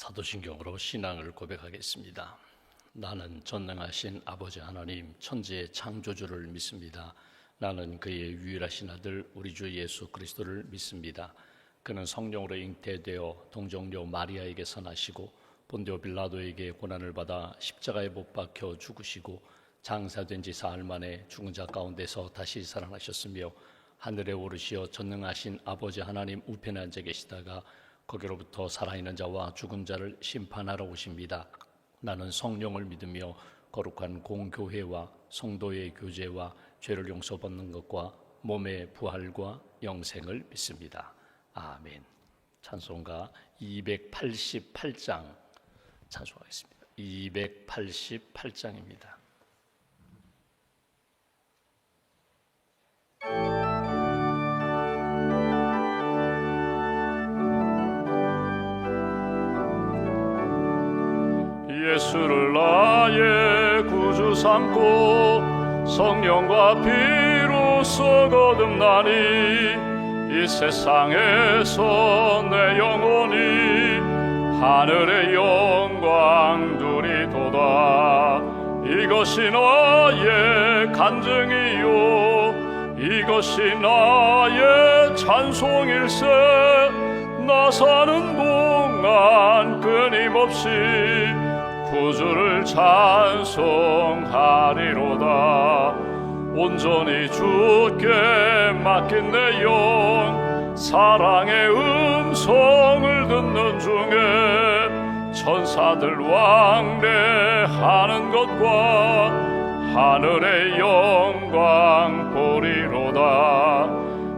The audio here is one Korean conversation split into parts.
사도신경으로 신앙을 고백하겠습니다. 나는 전능하신 아버지 하나님 천지의 창조주를 믿습니다. 나는 그의 유일하신 아들 우리 주 예수 그리스도를 믿습니다. 그는 성령으로 잉태되어 동정녀 마리아에게서 나시고 본디오 빌라도에게 고난을 받아 십자가에 못 박혀 죽으시고 장사된 지 사흘 만에 죽은 자 가운데서 다시 살아나셨으며 하늘에 오르시어 전능하신 아버지 하나님 우편에 앉아 계시다가 거기로부터 살아있는 자와 죽은 자를 심판하러 오십니다. 나는 성령을 믿으며 거룩한 공교회와 성도의 교제와 죄를 용서받는 것과 몸의 부활과 영생을 믿습니다. 아멘. 찬송가 288장 찬송하겠습니다. 288장입니다. 예수를 나의 구주 삼고 성령과 피로써 거듭나니 이 세상에서 내 영혼이 하늘의 영광 누리도다. 이것이 나의 간증이요 이것이 나의 찬송일세. 나 사는 동안 끊임없이 구주를 찬송하리로다. 온전히 주께 맡긴 내 영 사랑의 음성을 듣는 중에 천사들 왕래하는 것과 하늘의 영광 보리로다.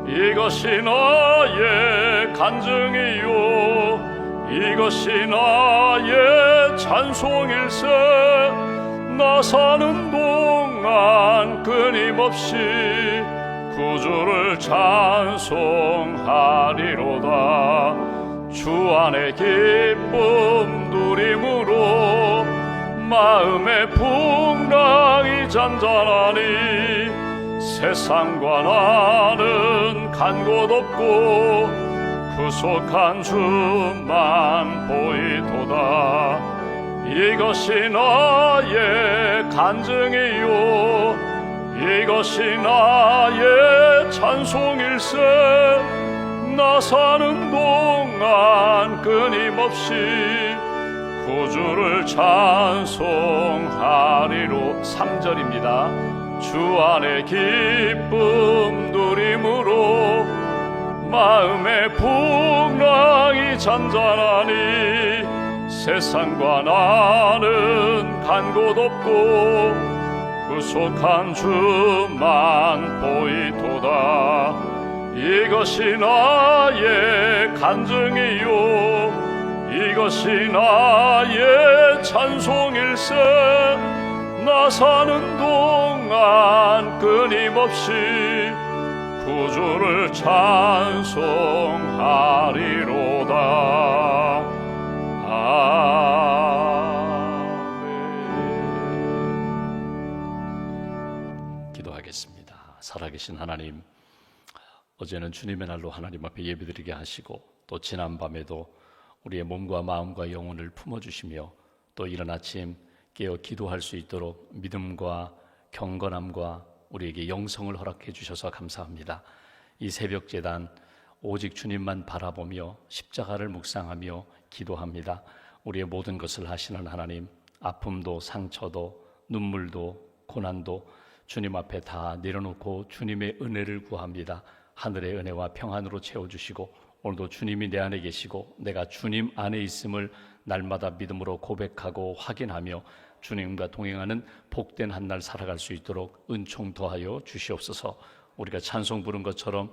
이것이 나의 간증이요 이것이 나의 찬송일세. 나 사는 동안 끊임없이 구주를 찬송하리로다. 주 안에 기쁨 누림으로 마음의 풍랑이 잔잔하니 세상과 나는 간 곳 없고 구속한 주만 보이도다. 이것이 나의 간증이요 이것이 나의 찬송일세. 나 사는 동안 끊임없이 구주를 찬송하리로. 3절입니다. 주 안에 기쁨 누림으로 마음의 풍랑이 잔잔하니 세상과 나는 간 곳 없고 구속한 주만 보이도다. 이것이 나의 간증이요 이것이 나의 찬송일세. 나 사는 동안 끊임없이 구주를 찬송하리로다. 아멘. 기도하겠습니다. 살아계신 하나님, 어제는 주님의 날로 하나님 앞에 예배드리게 하시고 또 지난 밤에도 우리의 몸과 마음과 영혼을 품어주시며 또 이른 아침 깨어 기도할 수 있도록 믿음과 경건함과 우리에게 영성을 허락해 주셔서 감사합니다. 이 새벽 제단 오직 주님만 바라보며 십자가를 묵상하며 기도합니다. 우리의 모든 것을 하시는 하나님, 아픔도 상처도 눈물도 고난도 주님 앞에 다 내려놓고 주님의 은혜를 구합니다. 하늘의 은혜와 평안으로 채워주시고 오늘도 주님이 내 안에 계시고 내가 주님 안에 있음을 날마다 믿음으로 고백하고 확인하며 주님과 동행하는 복된 한 날 살아갈 수 있도록 은총 더하여 주시옵소서. 우리가 찬송 부른 것처럼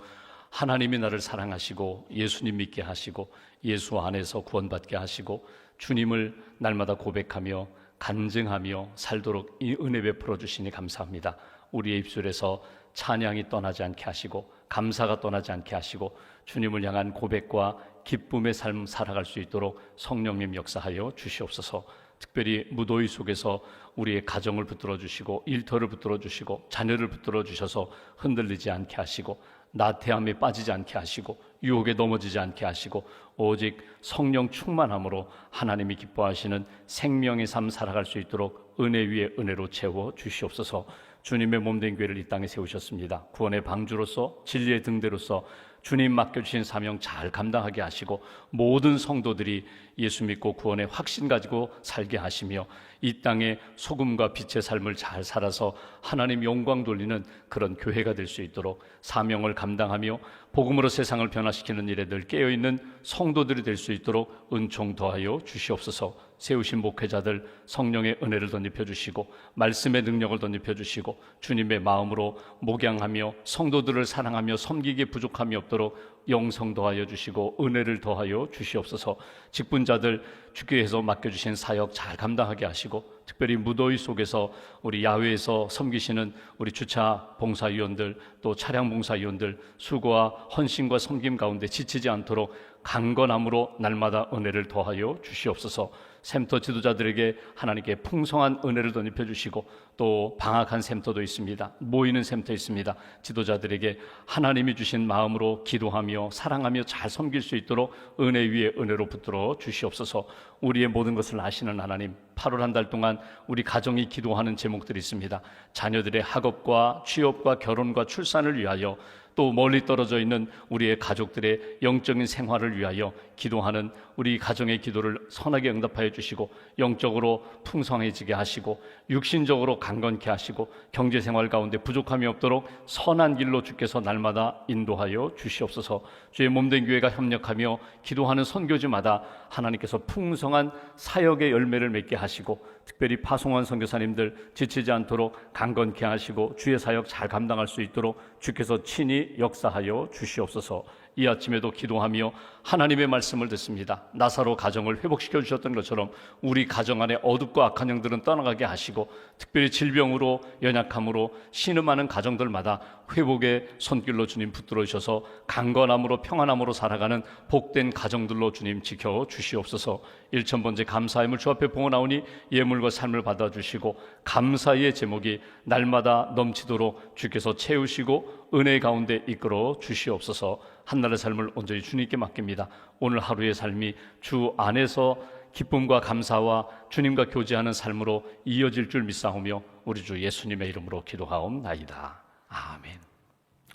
하나님이 나를 사랑하시고 예수님 믿게 하시고 예수 안에서 구원받게 하시고 주님을 날마다 고백하며 간증하며 살도록 이 은혜 베풀어 주시니 감사합니다. 우리의 입술에서 찬양이 떠나지 않게 하시고 감사가 떠나지 않게 하시고 주님을 향한 고백과 기쁨의 삶 살아갈 수 있도록 성령님 역사하여 주시옵소서. 특별히 무더위 속에서 우리의 가정을 붙들어 주시고 일터를 붙들어 주시고 자녀를 붙들어 주셔서 흔들리지 않게 하시고 나태함에 빠지지 않게 하시고 유혹에 넘어지지 않게 하시고 오직 성령 충만함으로 하나님이 기뻐하시는 생명의 삶 살아갈 수 있도록 은혜 위에 은혜로 채워 주시옵소서. 주님의 몸된 교회를 이 땅에 세우셨습니다. 구원의 방주로서 진리의 등대로서 주님 맡겨주신 사명 잘 감당하게 하시고 모든 성도들이 예수 믿고 구원의 확신 가지고 살게 하시며 이 땅에 소금과 빛의 삶을 잘 살아서 하나님 영광 돌리는 그런 교회가 될 수 있도록 사명을 감당하며 복음으로 세상을 변화시키는 일에 늘 깨어있는 성도들이 될 수 있도록 은총 더하여 주시옵소서. 세우신 목회자들 성령의 은혜를 덧입혀 주시고 말씀의 능력을 덧입혀 주시고 주님의 마음으로 목양하며 성도들을 사랑하며 섬기기에 부족함이 없도록 영성 더하여 주시고 은혜를 더하여 주시옵소서. 직분자들 주교회에서 맡겨주신 사역 잘 감당하게 하시고 특별히 무더위 속에서 우리 야외에서 섬기시는 우리 주차 봉사위원들 또 차량 봉사위원들 수고와 헌신과 섬김 가운데 지치지 않도록 강건함으로 날마다 은혜를 더하여 주시옵소서. 샘터 지도자들에게 하나님께 풍성한 은혜를 덧입혀 주시고 또 방학한 샘터도 있습니다. 모이는 샘터 있습니다. 지도자들에게 하나님이 주신 마음으로 기도하며 사랑하며 잘 섬길 수 있도록 은혜 위에 은혜로 붙들어 주시옵소서. 우리의 모든 것을 아시는 하나님, 8월 한 달 동안 우리 가정이 기도하는 제목들이 있습니다. 자녀들의 학업과 취업과 결혼과 출산을 위하여 또 멀리 떨어져 있는 우리의 가족들의 영적인 생활을 위하여 기도하는 우리 가정의 기도를 선하게 응답하여 주시고 영적으로 풍성해지게 하시고 육신적으로 강건케 하시고 경제생활 가운데 부족함이 없도록 선한 길로 주께서 날마다 인도하여 주시옵소서. 주의 몸된 교회가 협력하며 기도하는 선교지마다 하나님께서 풍성한 사역의 열매를 맺게 하시고 특별히 파송한 선교사님들 지치지 않도록 강건케 하시고 주의 사역 잘 감당할 수 있도록 주께서 친히 역사하여 주시옵소서. 이 아침에도 기도하며 하나님의 말씀을 듣습니다. 나사로 가정을 회복시켜 주셨던 것처럼 우리 가정 안에 어둡고 악한 영들은 떠나가게 하시고 특별히 질병으로 연약함으로 신음하는 가정들마다 회복의 손길로 주님 붙들어 주셔서 강건함으로 평안함으로 살아가는 복된 가정들로 주님 지켜 주시옵소서. 일천번째 감사함을 주 앞에 봉헌하오니 예물과 삶을 받아주시고 감사의 제목이 날마다 넘치도록 주께서 채우시고 은혜 가운데 이끌어 주시옵소서. 한날의 삶을 온전히 주님께 맡깁니다. 오늘 하루의 삶이 주 안에서 기쁨과 감사와 주님과 교제하는 삶으로 이어질 줄 믿사오며 우리 주 예수님의 이름으로 기도하옵나이다. 아멘.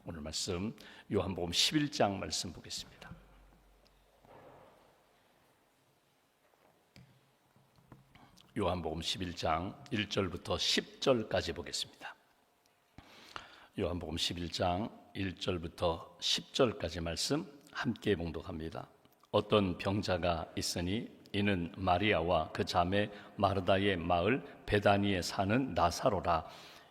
오늘 말씀 요한복음 11장 말씀 보겠습니다. 요한복음 11장 1절부터 10절까지 보겠습니다. 요한복음 11장 1절부터 10절까지 말씀 함께 봉독합니다. 어떤 병자가 있으니 이는 마리아와 그 자매 마르다의 마을 베다니에 사는 나사로라.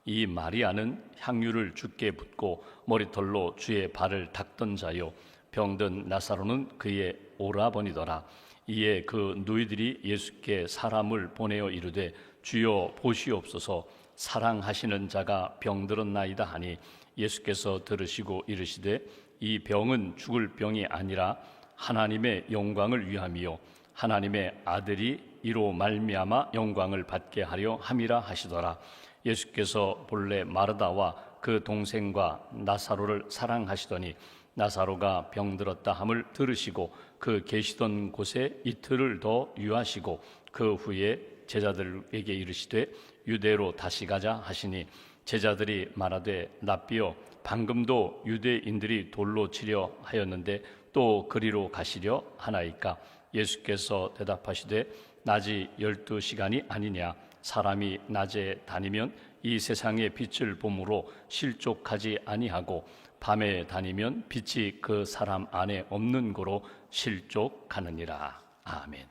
이 마리아는 향유를 주께 붓고 머리털로 주의 발을 닦던 자요 병든 나사로는 그의 오라버니더라. 이에 그 누이들이 예수께 사람을 보내어 이르되 주여 보시옵소서 사랑하시는 자가 병들었나이다 하니 예수께서 들으시고 이르시되 이 병은 죽을 병이 아니라 하나님의 영광을 위함이요 하나님의 아들이 이로 말미암아 영광을 받게 하려 함이라 하시더라. 예수께서 본래 마르다와 그 동생과 나사로를 사랑하시더니 나사로가 병들었다 함을 들으시고 그 계시던 곳에 이틀을 더 유하시고 그 후에 제자들에게 이르시되 유대로 다시 가자 하시니 제자들이 말하되 납비여 방금도 유대인들이 돌로 치려 하였는데 또 그리로 가시려 하나이까. 예수께서 대답하시되 낮이 12시간이 아니냐. 사람이 낮에 다니면 이 세상의 빛을 보므로 실족하지 아니하고 밤에 다니면 빛이 그 사람 안에 없는 고로 실족하느니라. 아멘.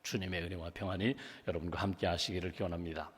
주님의 은혜와 평안이 여러분과 함께 하시기를 기원합니다.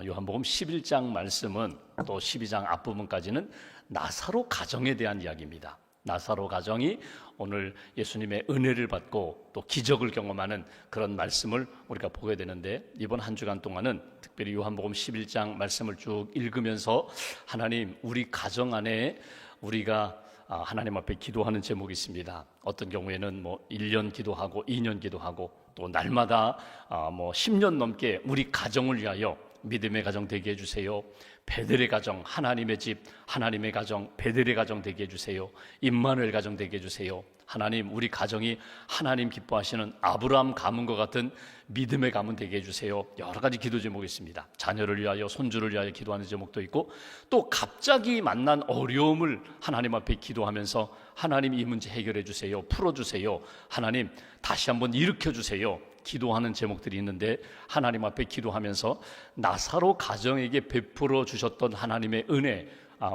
요한복음 11장 말씀은 또 12장 앞부분까지는 나사로 가정에 대한 이야기입니다. 나사로 가정이 오늘 예수님의 은혜를 받고 또 기적을 경험하는 그런 말씀을 우리가 보게 되는데 이번 한 주간 동안은 특별히 요한복음 11장 말씀을 쭉 읽으면서 하나님 우리 가정 안에 우리가 하나님 앞에 기도하는 제목이 있습니다. 어떤 경우에는 1년 기도하고 2년 기도하고 또 날마다 10년 넘게 우리 가정을 위하여 믿음의 가정 되게 해주세요. 베델의 가정, 하나님의 집, 하나님의 가정, 베델의 가정 되게 해주세요. 임마누엘 가정 되게 해주세요. 하나님, 우리 가정이 하나님 기뻐하시는 아브라함 가문과 같은 믿음의 가문 되게 해주세요. 여러 가지 기도 제목이 있습니다. 자녀를 위하여, 손주를 위하여 기도하는 제목도 있고, 또 갑자기 만난 어려움을 하나님 앞에 기도하면서 하나님 이 문제 해결해 주세요, 풀어주세요, 하나님 다시 한번 일으켜주세요, 기도하는 제목들이 있는데, 하나님 앞에 기도하면서 나사로 가정에게 베풀어 주셨던 하나님의 은혜,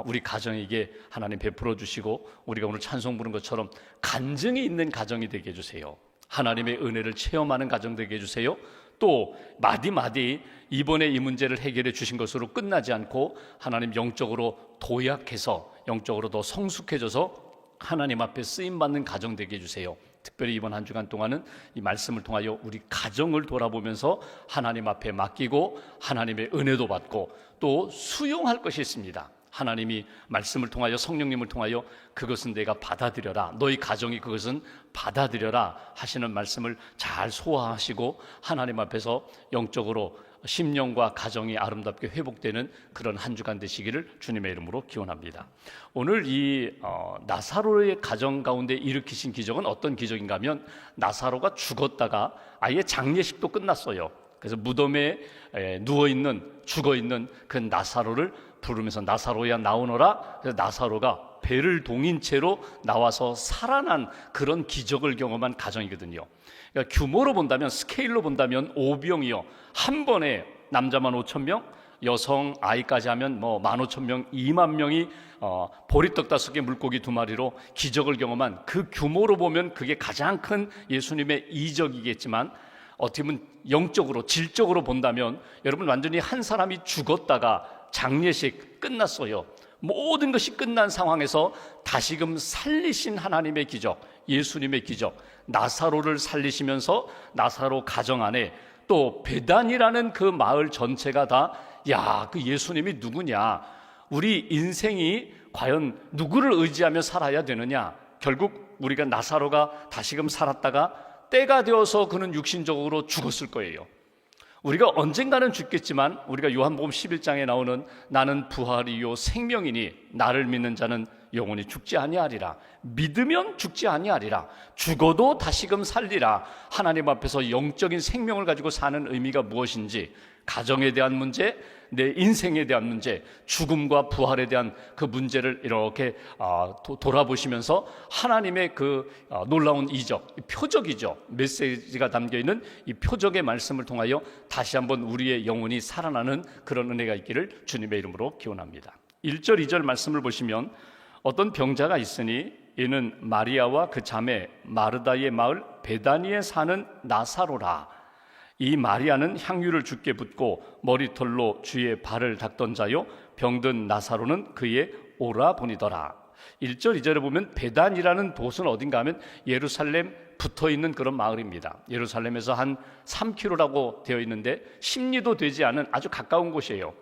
우리 가정에게 하나님 베풀어 주시고, 우리가 오늘 찬송 부른 것처럼 간증이 있는 가정이 되게 해주세요. 하나님의 은혜를 체험하는 가정 되게 해주세요. 또 마디마디 이번에 이 문제를 해결해 주신 것으로 끝나지 않고 하나님 영적으로 도약해서, 영적으로 더 성숙해져서 하나님 앞에 쓰임받는 가정 되게 해주세요. 특별히 이번 한 주간 동안은 이 말씀을 통하여 우리 가정을 돌아보면서 하나님 앞에 맡기고 하나님의 은혜도 받고 또 수용할 것이 있습니다. 하나님이 말씀을 통하여, 성령님을 통하여 그것은 내가 받아들여라, 너희 가정이 그것은 받아들여라 하시는 말씀을 잘 소화하시고 하나님 앞에서 영적으로 심령과 가정이 아름답게 회복되는 그런 한 주간 되시기를 주님의 이름으로 기원합니다. 오늘 이 나사로의 가정 가운데 일으키신 기적은 어떤 기적인가 하면, 나사로가 죽었다가 아예 장례식도 끝났어요. 그래서 무덤에 누워있는, 죽어있는 그 나사로를 부르면서 나사로야 나오너라. 그래서 나사로가 배를 동인 채로 나와서 살아난 그런 기적을 경험한 가정이거든요. 그러니까 규모로 본다면, 스케일로 본다면 오병이어 한 번에 남자만 5,000명, 여성 아이까지 하면 뭐 15,000명, 2만 명이 보리떡 5개, 물고기 2마리로 기적을 경험한 그 규모로 보면 그게 가장 큰 예수님의 이적이겠지만, 어떻게 보면 영적으로, 질적으로 본다면 여러분, 완전히 한 사람이 죽었다가 장례식 끝났어요. 모든 것이 끝난 상황에서 다시금 살리신 하나님의 기적, 예수님의 기적, 나사로를 살리시면서 나사로 가정 안에 또 베단이라는 그 마을 전체가 다, 야, 그 예수님이 누구냐, 우리 인생이 과연 누구를 의지하며 살아야 되느냐. 결국 우리가 나사로가 다시금 살았다가 때가 되어서 그는 육신적으로 죽었을 거예요. 우리가 언젠가는 죽겠지만, 우리가 요한복음 11장에 나오는 나는 부활이요 생명이니 나를 믿는 자는 영원히 죽지 아니하리라, 믿으면 죽지 아니하리라, 죽어도 다시금 살리라. 하나님 앞에서 영적인 생명을 가지고 사는 의미가 무엇인지, 가정에 대한 문제, 내 인생에 대한 문제, 죽음과 부활에 대한 그 문제를 이렇게 돌아보시면서 하나님의 그 놀라운 이적, 표적이죠, 메시지가 담겨있는 이 표적의 말씀을 통하여 다시 한번 우리의 영혼이 살아나는 그런 은혜가 있기를 주님의 이름으로 기원합니다. 1절 2절 말씀을 보시면, 어떤 병자가 있으니 이는 마리아와 그 자매 마르다의 마을 베다니에 사는 나사로라. 이 마리아는 향유를 주께 붓고 머리털로 주의 발을 닦던 자요, 병든 나사로는 그의 오라버니더라. 1절 2절에 보면 베단이라는 곳은 어딘가 하면 예루살렘 붙어있는 그런 마을입니다. 예루살렘에서 한 3km라고 되어 있는데 십리도 되지 않은 아주 가까운 곳이에요.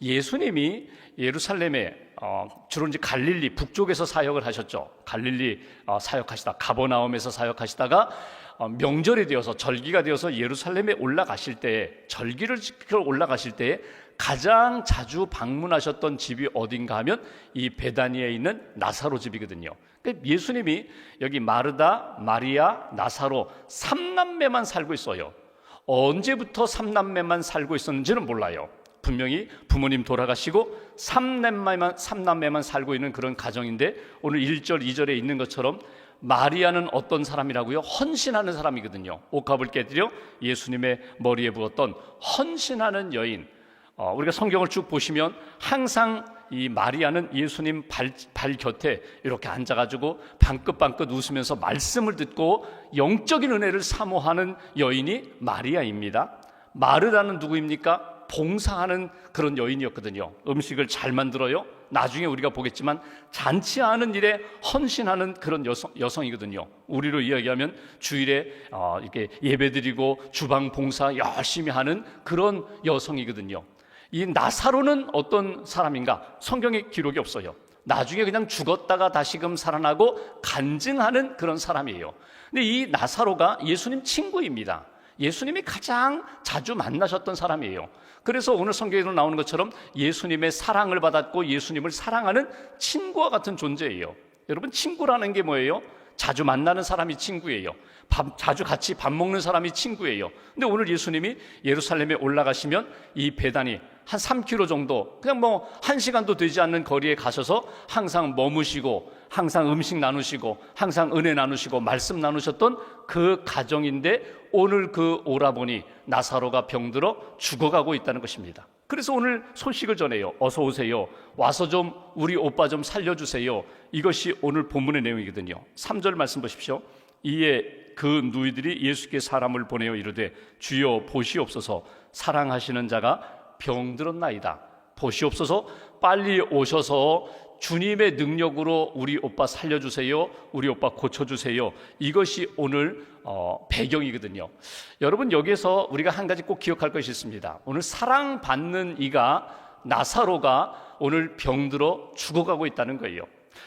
예수님이 예루살렘에 주로 이제 갈릴리 북쪽에서 사역을 하셨죠. 갈릴리 사역하시다, 가버나움에서 사역하시다가 명절이 되어서, 절기가 되어서 예루살렘에 올라가실 때, 절기를 지키러 올라가실 때 가장 자주 방문하셨던 집이 어딘가 하면 이 베다니에 있는 나사로 집이거든요. 예수님이 여기 마르다, 마리아, 나사로 3남매만 살고 있어요. 언제부터 3남매만 살고 있었는지는 몰라요. 분명히 부모님 돌아가시고 3남매만 살고 있는 그런 가정인데, 오늘 1절 2절에 있는 것처럼 마리아는 어떤 사람이라고요? 헌신하는 사람이거든요. 옷값을 깨뜨려 예수님의 머리에 부었던 헌신하는 여인. 우리가 성경을 쭉 보시면 항상 이 마리아는 예수님 발 곁에 이렇게 앉아가지고 방긋방긋 웃으면서 말씀을 듣고 영적인 은혜를 사모하는 여인이 마리아입니다. 마르다는 누구입니까? 봉사하는 그런 여인이었거든요. 음식을 잘 만들어요. 나중에 우리가 보겠지만 잔치하는 일에 헌신하는 그런 여성이거든요. 우리로 이야기하면 주일에 이렇게 예배드리고 주방 봉사 열심히 하는 그런 여성이거든요. 이 나사로는 어떤 사람인가? 성경에 기록이 없어요. 나중에 그냥 죽었다가 다시금 살아나고 간증하는 그런 사람이에요. 근데 이 나사로가 예수님 친구입니다. 예수님이 가장 자주 만나셨던 사람이에요. 그래서 오늘 성경에도 나오는 것처럼 예수님의 사랑을 받았고 예수님을 사랑하는 친구와 같은 존재예요. 여러분, 친구라는 게 뭐예요? 자주 만나는 사람이 친구예요. 자주 같이 밥 먹는 사람이 친구예요. 근데 오늘 예수님이 예루살렘에 올라가시면 이 배단이 한 3km 정도, 그냥 뭐 1시간도 되지 않는 거리에 가셔서 항상 머무시고 항상 음식 나누시고 항상 은혜 나누시고 말씀 나누셨던 그 가정인데, 오늘 그 오라버니 나사로가 병들어 죽어가고 있다는 것입니다. 그래서 오늘 소식을 전해요. 어서 오세요. 와서 좀 우리 오빠 좀 살려주세요. 이것이 오늘 본문의 내용이거든요. 3절 말씀 보십시오. 이에 그 누이들이 예수께 사람을 보내어 이르되 주여 보시옵소서, 사랑하시는 자가 병들었나이다. 보시옵소서, 빨리 오셔서 주님의 능력으로 우리 오빠 살려주세요. 우리 오빠 고쳐주세요. 이것이 오늘 배경이거든요. 여러분, 여기에서 우리가 한 가지 꼭 기억할 것이 있습니다. 오늘 사랑받는 이가, 나사로가 오늘 병들어 죽어가고 있다는 거예요.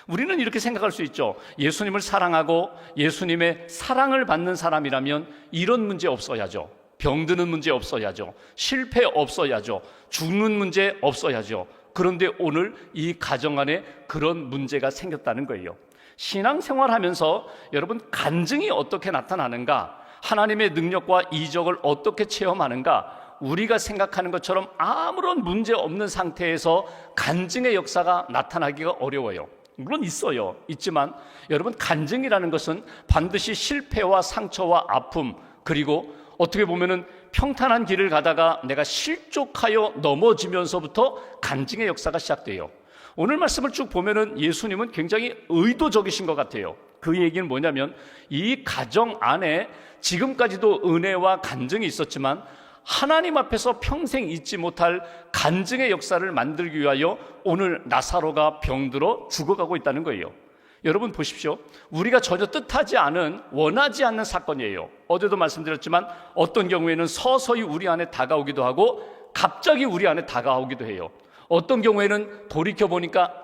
우리는 이렇게 생각할 수 있죠. 예수님을 사랑하고 예수님의 사랑을 받는 사람이라면 이런 문제 없어야죠. 병드는 문제 없어야죠. 실패 없어야죠. 죽는 문제 없어야죠. 그런데 오늘 이 가정 안에 그런 문제가 생겼다는 거예요. 신앙생활 하면서 여러분, 간증이 어떻게 나타나는가, 하나님의 능력과 이적을 어떻게 체험하는가, 우리가 생각하는 것처럼 아무런 문제 없는 상태에서 간증의 역사가 나타나기가 어려워요. 물론 있지만 여러분, 간증이라는 것은 반드시 실패와 상처와 아픔, 그리고 어떻게 보면은 평탄한 길을 가다가 내가 실족하여 넘어지면서부터 간증의 역사가 시작돼요. 오늘 말씀을 쭉 보면은 예수님은 굉장히 의도적이신 것 같아요. 그 얘기는 뭐냐면, 이 가정 안에 지금까지도 은혜와 간증이 있었지만 하나님 앞에서 평생 잊지 못할 간증의 역사를 만들기 위하여 오늘 나사로가 병들어 죽어가고 있다는 거예요. 여러분 보십시오. 우리가 전혀 뜻하지 않은, 원하지 않는 사건이에요. 어제도 말씀드렸지만 어떤 경우에는 서서히 우리 안에 다가오기도 하고 갑자기 우리 안에 다가오기도 해요. 어떤 경우에는 돌이켜보니까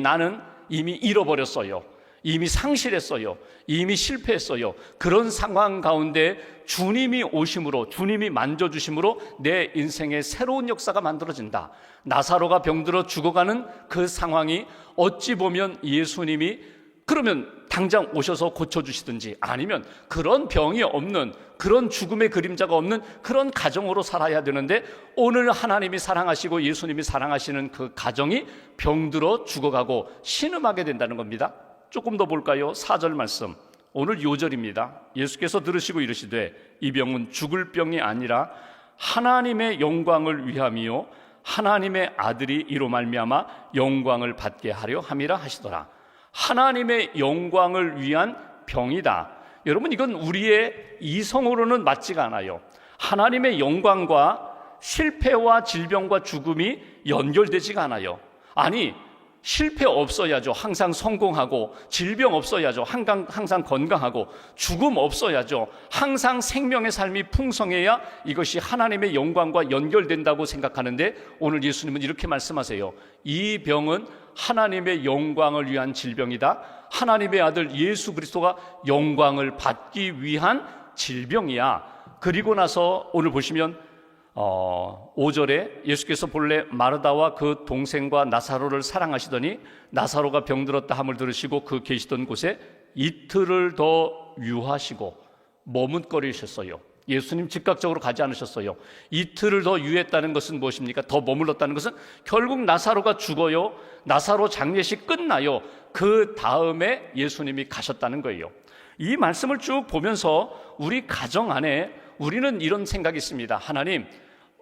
나는 이미 잃어버렸어요. 이미 상실했어요. 이미 실패했어요. 그런 상황 가운데 주님이 오심으로, 주님이 만져주심으로 내 인생의 새로운 역사가 만들어진다. 나사로가 병들어 죽어가는 그 상황이 어찌 보면 예수님이 그러면 당장 오셔서 고쳐주시든지, 아니면 그런 병이 없는, 그런 죽음의 그림자가 없는 그런 가정으로 살아야 되는데, 오늘 하나님이 사랑하시고 예수님이 사랑하시는 그 가정이 병들어 죽어가고 신음하게 된다는 겁니다. 조금 더 볼까요? 4절 말씀, 오늘 요절입니다. 예수께서 들으시고 이르시되 이 병은 죽을 병이 아니라 하나님의 영광을 위함이요 하나님의 아들이 이로 말미암아 영광을 받게 하려 함이라 하시더라. 하나님의 영광을 위한 병이다. 여러분, 이건 우리의 이성으로는 맞지가 않아요. 하나님의 영광과 실패와 질병과 죽음이 연결되지가 않아요. 아니, 실패 없어야죠. 항상 성공하고, 질병 없어야죠. 항상 건강하고, 죽음 없어야죠. 항상 생명의 삶이 풍성해야 이것이 하나님의 영광과 연결된다고 생각하는데, 오늘 예수님은 이렇게 말씀하세요. 이 병은 하나님의 영광을 위한 질병이다. 하나님의 아들 예수 그리스도가 영광을 받기 위한 질병이야. 그리고 나서 오늘 보시면 5절에 예수께서 본래 마르다와 그 동생과 나사로를 사랑하시더니 나사로가 병들었다 함을 들으시고 그 계시던 곳에 이틀을 더 유하시고 머뭇거리셨어요. 예수님 즉각적으로 가지 않으셨어요. 이틀을 더 유했다는 것은 무엇입니까? 더 머물렀다는 것은 결국 나사로가 죽어요. 나사로 장례식 끝나요. 그 다음에 예수님이 가셨다는 거예요. 이 말씀을 쭉 보면서 우리 가정 안에 우리는 이런 생각이 있습니다. 하나님,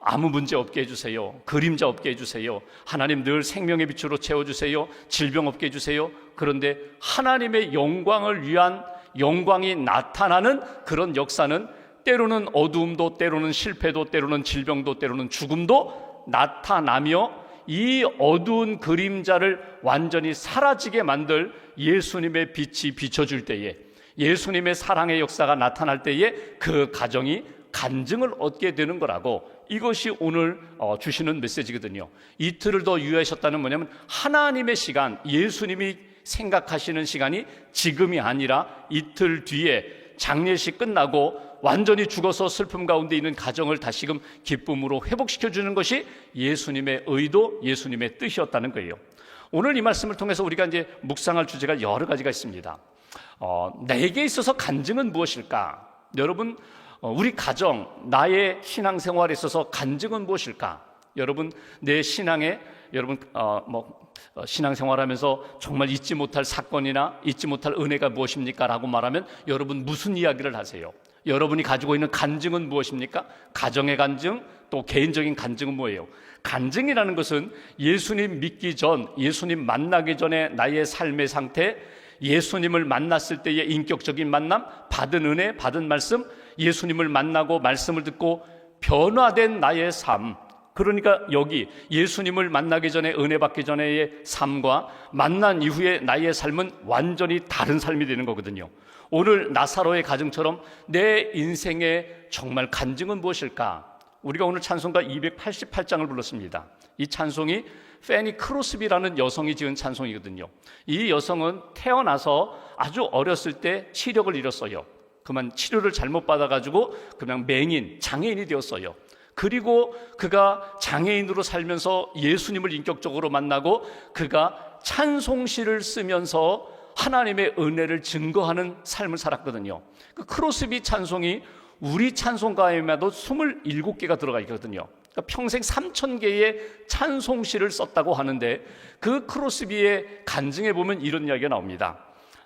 아무 문제 없게 해주세요. 그림자 없게 해주세요. 하나님, 늘 생명의 빛으로 채워주세요. 질병 없게 해주세요. 그런데 하나님의 영광을 위한, 영광이 나타나는 그런 역사는 때로는 어두움도, 때로는 실패도, 때로는 질병도, 때로는 죽음도 나타나며 이 어두운 그림자를 완전히 사라지게 만들 예수님의 빛이 비춰줄 때에, 예수님의 사랑의 역사가 나타날 때에 그 가정이 간증을 얻게 되는 거라고, 이것이 오늘 주시는 메시지거든요. 이틀을 더 유예하셨다는 뭐냐면 하나님의 시간, 예수님이 생각하시는 시간이 지금이 아니라 이틀 뒤에 장례식 끝나고 완전히 죽어서 슬픔 가운데 있는 가정을 다시금 기쁨으로 회복시켜주는 것이 예수님의 의도, 예수님의 뜻이었다는 거예요. 오늘 이 말씀을 통해서 우리가 이제 묵상할 주제가 여러 가지가 있습니다. 내게 있어서 간증은 무엇일까? 여러분, 우리 가정, 나의 신앙생활에 있어서 간증은 무엇일까? 여러분, 내 신앙에 신앙생활하면서 정말 잊지 못할 사건이나 잊지 못할 은혜가 무엇입니까? 라고 말하면 여러분 무슨 이야기를 하세요? 여러분이 가지고 있는 간증은 무엇입니까? 가정의 간증, 또 개인적인 간증은 뭐예요? 간증이라는 것은 예수님 믿기 전, 예수님 만나기 전에 나의 삶의 상태, 예수님을 만났을 때의 인격적인 만남, 받은 은혜, 받은 말씀, 예수님을 만나고 말씀을 듣고 변화된 나의 삶, 그러니까 여기 예수님을 만나기 전에, 은혜 받기 전의 삶과 만난 이후에 나의 삶은 완전히 다른 삶이 되는 거거든요. 오늘 나사로의 가정처럼 내 인생의 정말 간증은 무엇일까? 우리가 오늘 찬송가 288장을 불렀습니다. 이 찬송이 페니 크로스비라는 여성이 지은 찬송이거든요. 이 여성은 태어나서 아주 어렸을 때 시력을 잃었어요. 그만 치료를 잘못 받아가지고 그냥 맹인, 장애인이 되었어요. 그리고 그가 장애인으로 살면서 예수님을 인격적으로 만나고 그가 찬송시를 쓰면서 하나님의 은혜를 증거하는 삶을 살았거든요. 그 크로스비 찬송이 우리 찬송가에도 27개가 들어가 있거든요. 그러니까 평생 3,000개의 찬송시를 썼다고 하는데 그 크로스비의 간증에 보면 이런 이야기가 나옵니다.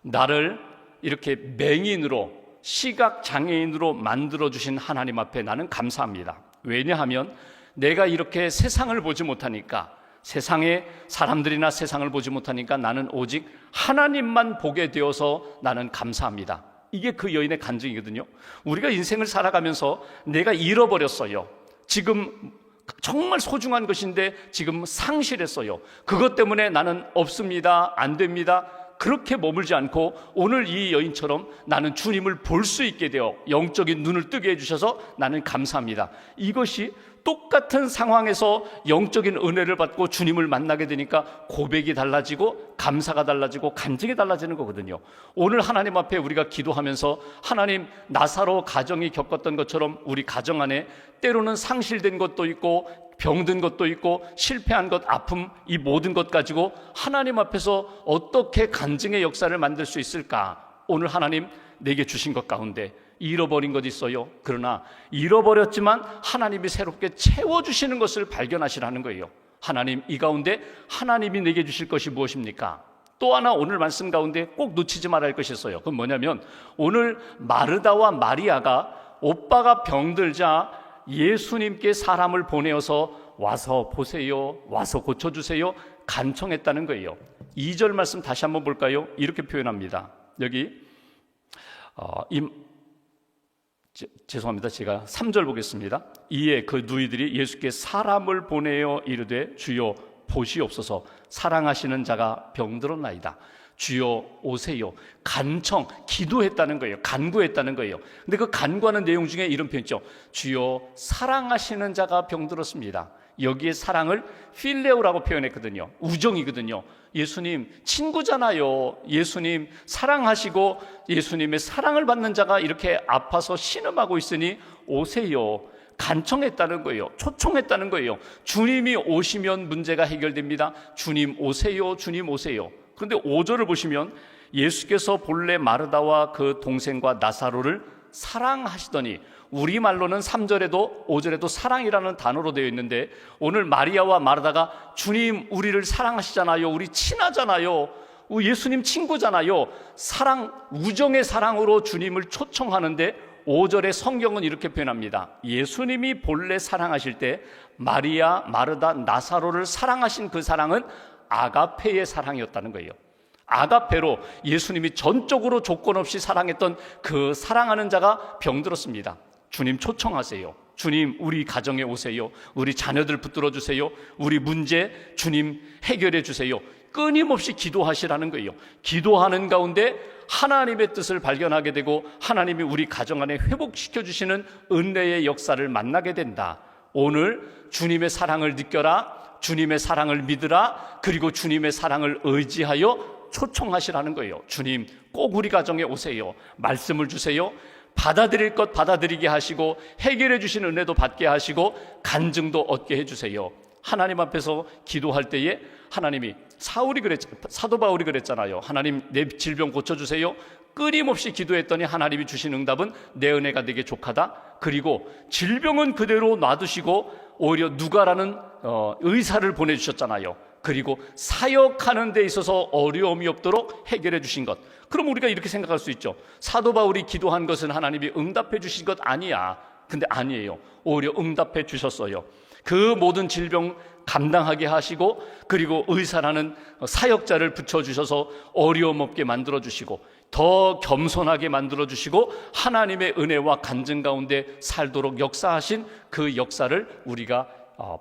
나를 이렇게 맹인으로, 시각장애인으로 만들어주신 하나님 앞에 나는 감사합니다. 왜냐하면 내가 이렇게 세상을 보지 못하니까, 세상의 사람들이나 세상을 보지 못하니까 나는 오직 하나님만 보게 되어서 나는 감사합니다. 이게 그 여인의 간증이거든요. 우리가 인생을 살아가면서 내가 잃어버렸어요. 지금 정말 소중한 것인데 지금 상실했어요. 그것 때문에 나는 없습니다, 안 됩니다, 그렇게 머물지 않고 오늘 이 여인처럼 나는 주님을 볼 수 있게 되어 영적인 눈을 뜨게 해주셔서 나는 감사합니다. 이것이 똑같은 상황에서 영적인 은혜를 받고 주님을 만나게 되니까 고백이 달라지고 감사가 달라지고 간증이 달라지는 거거든요. 오늘 하나님 앞에 우리가 기도하면서 하나님, 나사로 가정이 겪었던 것처럼 우리 가정 안에 때로는 상실된 것도 있고 병든 것도 있고 실패한 것, 아픔, 이 모든 것 가지고 하나님 앞에서 어떻게 간증의 역사를 만들 수 있을까? 오늘 하나님 내게 주신 것 가운데 잃어버린 것 있어요. 그러나 잃어버렸지만 하나님이 새롭게 채워주시는 것을 발견하시라는 거예요. 하나님, 이 가운데 하나님이 내게 주실 것이 무엇입니까? 또 하나 오늘 말씀 가운데 꼭 놓치지 말아야 할 것이 있어요. 그건 뭐냐면 오늘 마르다와 마리아가 오빠가 병들자 예수님께 사람을 보내어서 와서 보세요, 와서 고쳐주세요 간청했다는 거예요. 2절 말씀 다시 한번 볼까요? 이렇게 표현합니다. 여기 죄송합니다. 제가 3절 보겠습니다. 이에 그 누이들이 예수께 사람을 보내어 이르되 주여 보시옵소서, 사랑하시는 자가 병들었나이다. 주여 오세요. 간청, 기도했다는 거예요. 간구했다는 거예요. 근데 그 간구하는 내용 중에 이런 표현 있죠. 주여 사랑하시는 자가 병들었습니다. 여기에 사랑을 필레오라고 표현했거든요. 우정이거든요. 예수님 친구잖아요. 예수님 사랑하시고 예수님의 사랑을 받는 자가 이렇게 아파서 신음하고 있으니 오세요. 간청했다는 거예요. 초청했다는 거예요. 주님이 오시면 문제가 해결됩니다. 주님 오세요. 주님 오세요. 그런데 5절을 보시면 예수께서 본래 마르다와 그 동생과 나사로를 사랑하시더니, 우리말로는 3절에도 5절에도 사랑이라는 단어로 되어 있는데 오늘 마리아와 마르다가 주님 우리를 사랑하시잖아요. 우리 친하잖아요. 예수님 친구잖아요. 사랑, 우정의 사랑으로 주님을 초청하는데 5절의 성경은 이렇게 표현합니다. 예수님이 본래 사랑하실 때 마리아, 마르다, 나사로를 사랑하신 그 사랑은 아가페의 사랑이었다는 거예요. 아가페로 예수님이 전적으로 조건 없이 사랑했던 그 사랑하는 자가 병들었습니다. 주님 초청하세요. 주님 우리 가정에 오세요. 우리 자녀들 붙들어 주세요. 우리 문제 주님 해결해 주세요. 끊임없이 기도하시라는 거예요. 기도하는 가운데 하나님의 뜻을 발견하게 되고 하나님이 우리 가정 안에 회복시켜 주시는 은혜의 역사를 만나게 된다. 오늘 주님의 사랑을 느껴라. 주님의 사랑을 믿으라. 그리고 주님의 사랑을 의지하여 초청하시라는 거예요. 주님, 꼭 우리 가정에 오세요. 말씀을 주세요. 받아들일 것 받아들이게 하시고 해결해 주신 은혜도 받게 하시고 간증도 얻게 해주세요. 하나님 앞에서 기도할 때에 하나님이 사도 바울이 그랬잖아요. 하나님, 내 질병 고쳐주세요. 끊임없이 기도했더니 하나님이 주신 응답은 내 은혜가 내게 족하다. 그리고 질병은 그대로 놔두시고 오히려 누가라는 의사를 보내주셨잖아요. 그리고 사역하는 데 있어서 어려움이 없도록 해결해 주신 것. 그럼 우리가 이렇게 생각할 수 있죠. 사도 바울이 기도한 것은 하나님이 응답해 주신 것 아니야. 근데 아니에요. 오히려 응답해 주셨어요. 그 모든 질병 감당하게 하시고 그리고 의사라는 사역자를 붙여주셔서 어려움 없게 만들어주시고 더 겸손하게 만들어주시고 하나님의 은혜와 간증 가운데 살도록 역사하신 그 역사를 우리가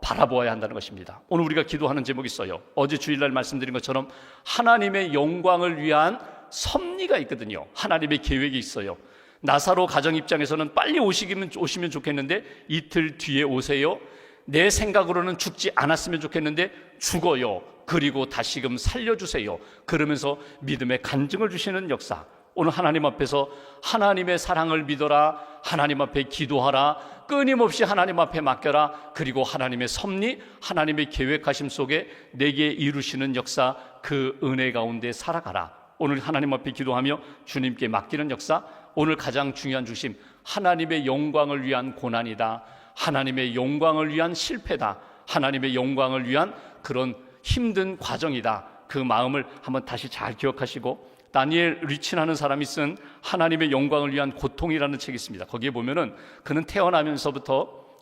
바라보아야 한다는 것입니다. 오늘 우리가 기도하는 제목이 있어요. 어제 주일날 말씀드린 것처럼 하나님의 영광을 위한 섭리가 있거든요. 하나님의 계획이 있어요. 나사로 가정 입장에서는 빨리 오시면 좋겠는데 이틀 뒤에 오세요. 내 생각으로는 죽지 않았으면 좋겠는데 죽어요. 그리고 다시금 살려주세요. 그러면서 믿음의 간증을 주시는 역사. 오늘 하나님 앞에서 하나님의 사랑을 믿어라, 하나님 앞에 기도하라, 끊임없이 하나님 앞에 맡겨라. 그리고 하나님의 섭리, 하나님의 계획하심 속에 내게 이루시는 역사, 그 은혜 가운데 살아가라. 오늘 하나님 앞에 기도하며 주님께 맡기는 역사. 오늘 가장 중요한 중심, 하나님의 영광을 위한 고난이다, 하나님의 영광을 위한 실패다, 하나님의 영광을 위한 그런 힘든 과정이다. 그 마음을 한번 다시 잘 기억하시고, 다니엘 리치라는 사람이 쓴 하나님의 영광을 위한 고통이라는 책이 있습니다. 거기에 보면은 그는 태어나면서부터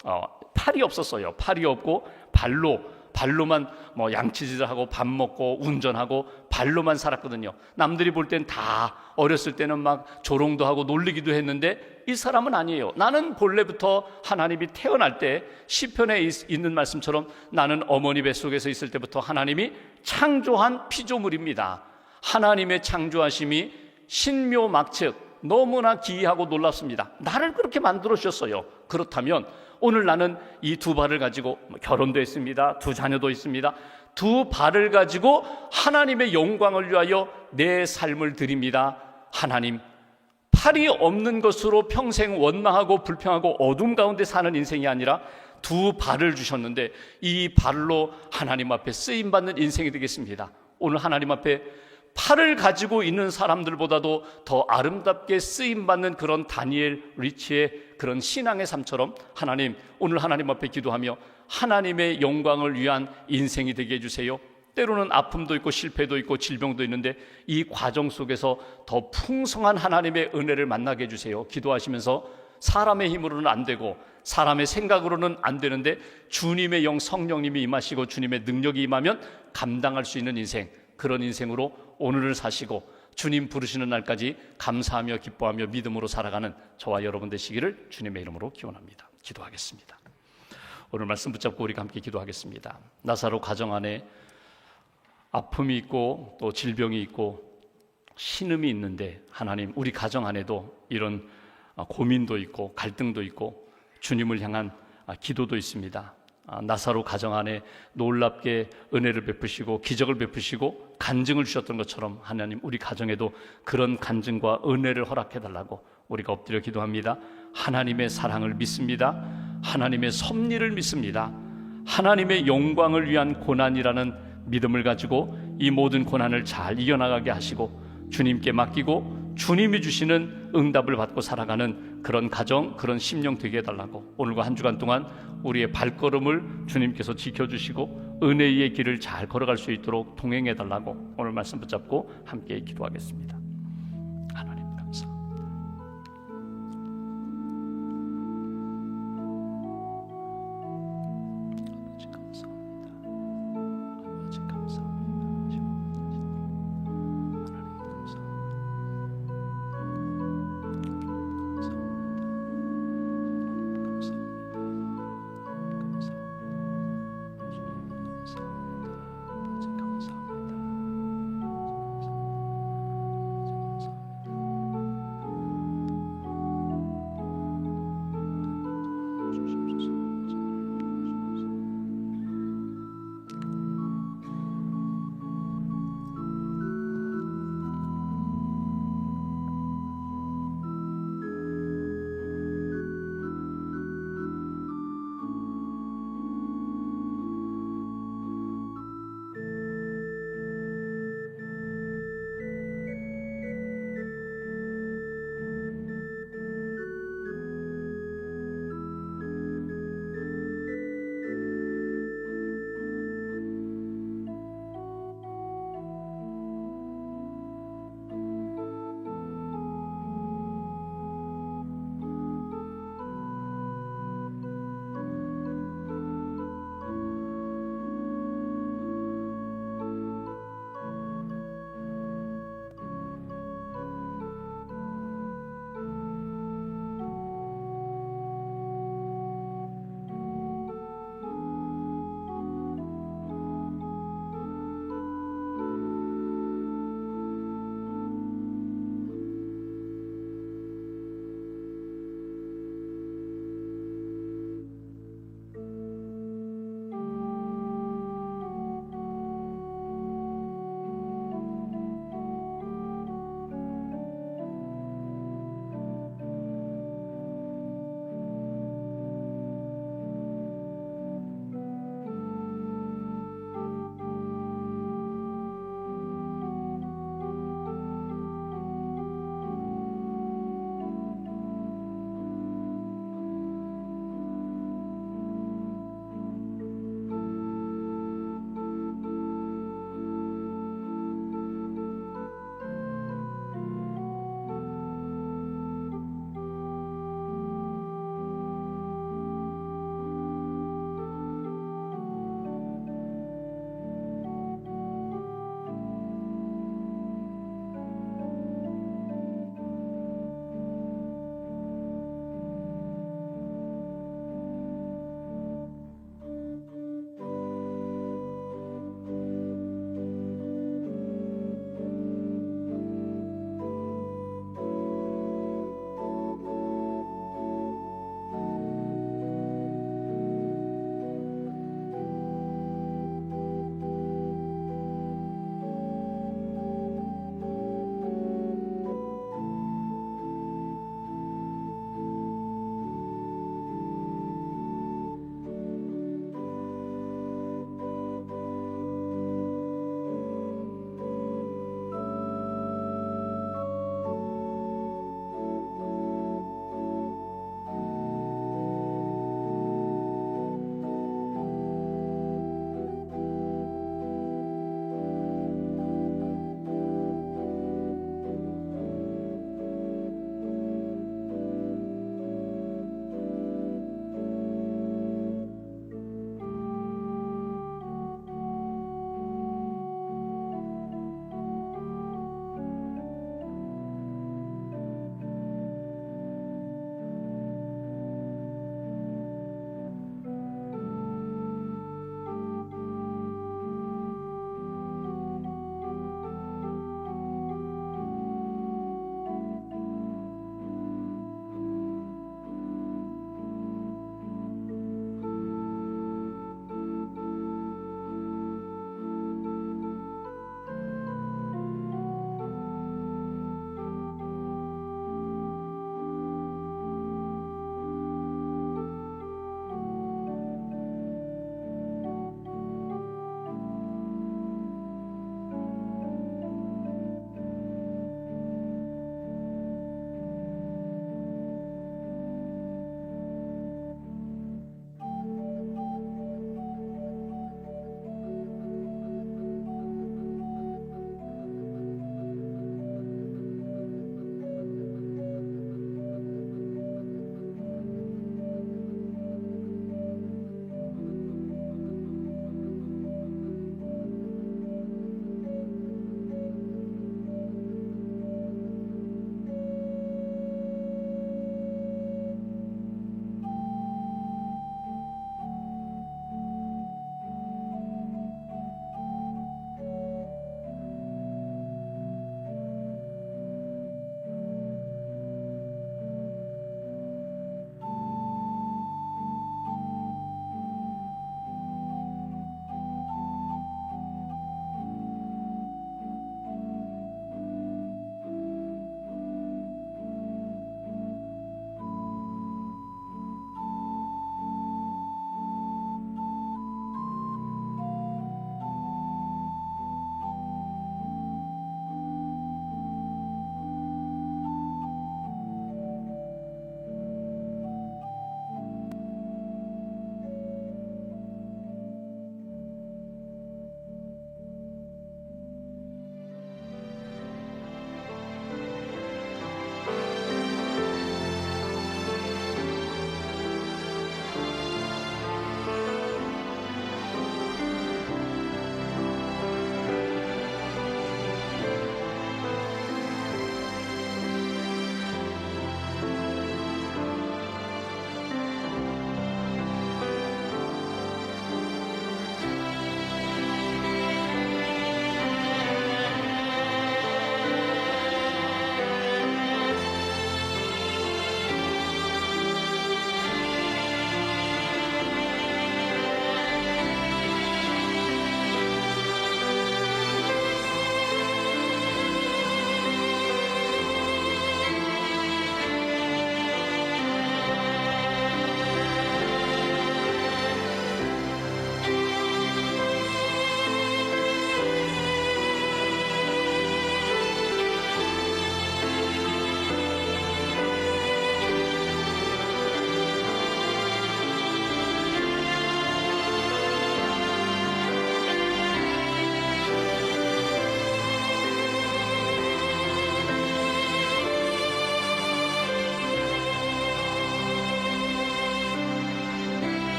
팔이 없었어요. 팔이 없고 발로만 양치질하고 밥 먹고 운전하고 발로만 살았거든요. 남들이 볼 땐 다 어렸을 때는 막 조롱도 하고 놀리기도 했는데 이 사람은 아니에요. 나는 본래부터 하나님이 태어날 때 시편에 있는 말씀처럼 나는 어머니 뱃속에서 있을 때부터 하나님이 창조한 피조물입니다. 하나님의 창조하심이 신묘막측 너무나 기이하고 놀랍습니다. 나를 그렇게 만들어 주셨어요. 그렇다면 오늘 나는 이 두 발을 가지고 결혼도 했습니다. 두 자녀도 있습니다. 두 발을 가지고 하나님의 영광을 위하여 내 삶을 드립니다. 하나님, 팔이 없는 것으로 평생 원망하고 불평하고 어둠 가운데 사는 인생이 아니라 두 발을 주셨는데 이 발로 하나님 앞에 쓰임받는 인생이 되겠습니다. 오늘 하나님 앞에 팔을 가지고 있는 사람들보다도 더 아름답게 쓰임받는 그런 다니엘 리치의 그런 신앙의 삶처럼 하나님, 오늘 하나님 앞에 기도하며 하나님의 영광을 위한 인생이 되게 해주세요. 때로는 아픔도 있고 실패도 있고 질병도 있는데 이 과정 속에서 더 풍성한 하나님의 은혜를 만나게 해주세요. 기도하시면서 사람의 힘으로는 안 되고 사람의 생각으로는 안 되는데 주님의 영 성령님이 임하시고 주님의 능력이 임하면 감당할 수 있는 인생, 그런 인생으로 오늘을 사시고 주님 부르시는 날까지 감사하며 기뻐하며 믿음으로 살아가는 저와 여러분 되시기를 주님의 이름으로 기원합니다. 기도하겠습니다. 오늘 말씀 붙잡고 우리가 함께 기도하겠습니다. 나사로 가정 안에 아픔이 있고 또 질병이 있고 신음이 있는데 하나님, 우리 가정 안에도 이런 고민도 있고 갈등도 있고 주님을 향한 기도도 있습니다. 나사로 가정 안에 놀랍게 은혜를 베푸시고 기적을 베푸시고 간증을 주셨던 것처럼 하나님, 우리 가정에도 그런 간증과 은혜를 허락해달라고 우리가 엎드려 기도합니다. 하나님의 사랑을 믿습니다. 하나님의 섭리를 믿습니다. 하나님의 영광을 위한 고난이라는 믿음을 가지고 이 모든 고난을 잘 이겨나가게 하시고 주님께 맡기고 주님이 주시는 응답을 받고 살아가는 그런 가정, 그런 심령 되게 해달라고 오늘과 한 주간 동안 우리의 발걸음을 주님께서 지켜주시고 은혜의 길을 잘 걸어갈 수 있도록 동행해달라고 오늘 말씀 붙잡고 함께 기도하겠습니다.